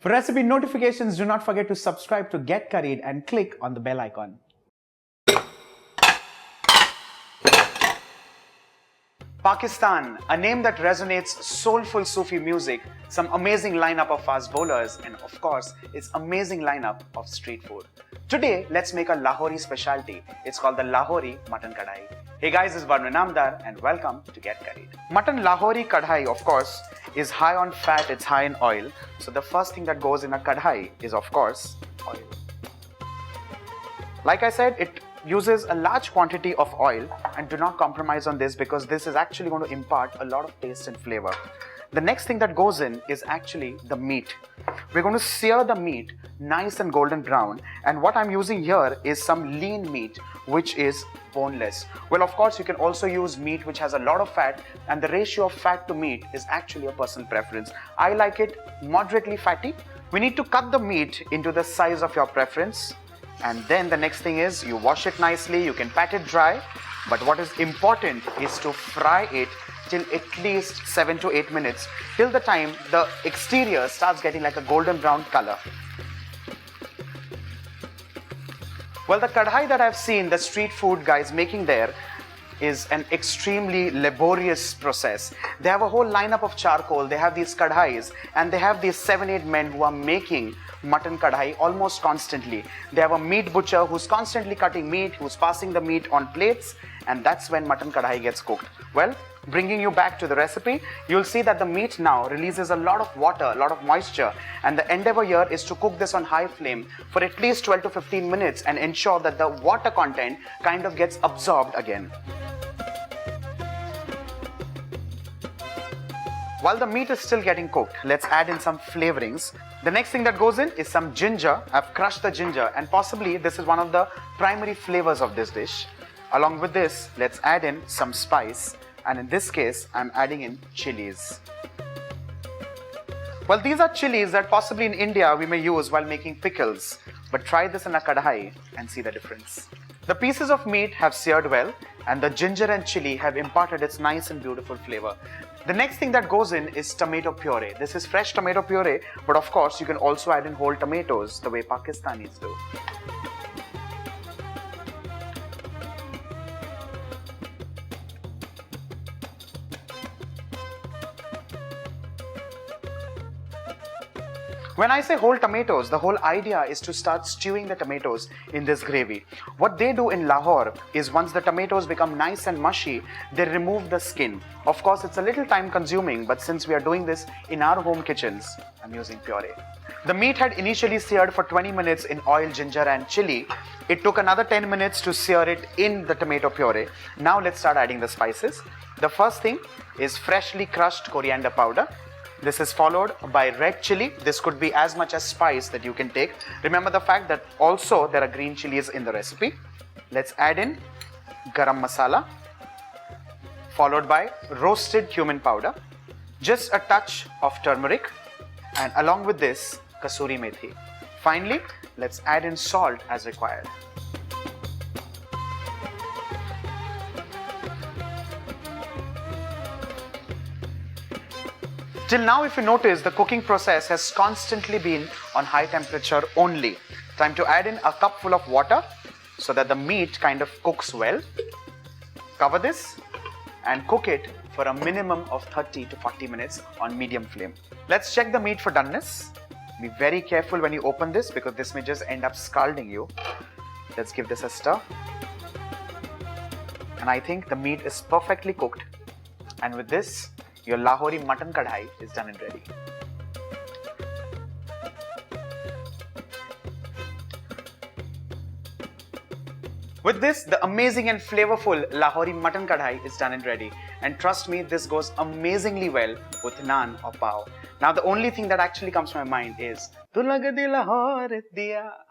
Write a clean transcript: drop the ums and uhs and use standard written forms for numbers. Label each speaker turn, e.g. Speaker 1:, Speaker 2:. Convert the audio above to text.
Speaker 1: For recipe notifications, do not forget to subscribe to Get Curried and click on the bell icon. Pakistan, a name that resonates soulful Sufi music, some amazing lineup of fast bowlers, and of course, its amazing lineup of street food. Today, let's make a Lahori specialty. It's called the Lahori Mutton Kadai. Hey guys, this is Varun Inamdar and welcome to Get Curried. Mutton Lahori Kadai, of course, is high on fat, it's high in oil. So the first thing that goes in a kadai is, of course, oil. Like I said, it uses a large quantity of oil, and do not compromise on this because this is actually going to impart a lot of taste and flavor. The next thing that goes in is actually the meat. We're going to sear the meat nice and golden brown, and what I'm using here is some lean meat which is boneless. Well, of course, you can also use meat which has a lot of fat, and the ratio of fat to meat is actually a personal preference. I like it moderately fatty. We need to cut the meat into the size of your preference. And then the next thing is you wash it nicely, you can pat it dry, but what is important is to fry it till at least 7 to 8 minutes, till the time the exterior starts getting like a golden brown color. Well, the kadhai that I've seen the street food guys making there is an extremely laborious process. They have a whole lineup of charcoal, they have these kadhais, and they have these 7-8 men who are making mutton kadai almost constantly. They have a meat butcher who's constantly cutting meat, who's passing the meat on plates, and that's when mutton kadai gets cooked. Well, bringing you back to the recipe, you'll see that the meat now releases a lot of water, a lot of moisture, and the endeavor here is to cook this on high flame for at least 12 to 15 minutes and ensure that the water content kind of gets absorbed again. While the meat is still getting cooked, let's add in some flavorings. The next thing that goes in is some ginger. I've crushed the ginger, and possibly this is one of the primary flavors of this dish. Along with this, let's add in some spice, and in this case, I'm adding in chilies. Well, these are chilies that possibly in India we may use while making pickles, but try this in a kadhai and see the difference. The pieces of meat have seared well, and the ginger and chili have imparted its nice and beautiful flavor. The next thing that goes in is tomato puree. This is fresh tomato puree, but of course you can also add in whole tomatoes the way Pakistanis do. When I say whole tomatoes, the whole idea is to start stewing the tomatoes in this gravy. What they do in Lahore is once the tomatoes become nice and mushy, they remove the skin. Of course, it's a little time consuming, but since we are doing this in our home kitchens, I'm using puree. The meat had initially seared for 20 minutes in oil, ginger and chili. It took another 10 minutes to sear it in the tomato puree. Now let's start adding the spices. The first thing is freshly crushed coriander powder. This is followed by red chilli. This could be as much as spice that you can take. Remember the fact that also there are green chilies in the recipe. Let's add in Garam Masala, followed by roasted cumin powder, just a touch of turmeric, and along with this, kasuri methi. Finally, let's add in salt as required. Till now, if you notice, the cooking process has constantly been on high temperature only. Time to add in a cup full of water so that the meat kind of cooks well. Cover this and cook it for a minimum of 30 to 40 minutes on medium flame. Let's check the meat for doneness. Be very careful when you open this because this may just end up scalding you. Let's give this a stir. And I think the meat is perfectly cooked. And with this, your Lahori Mutton Kadai is done and ready. With this, the amazing and flavorful Lahori Mutton Kadai is done and ready. And trust me, this goes amazingly well with naan or pav. Now, the only thing that actually comes to my mind is, "Tu lag di Lahore diya."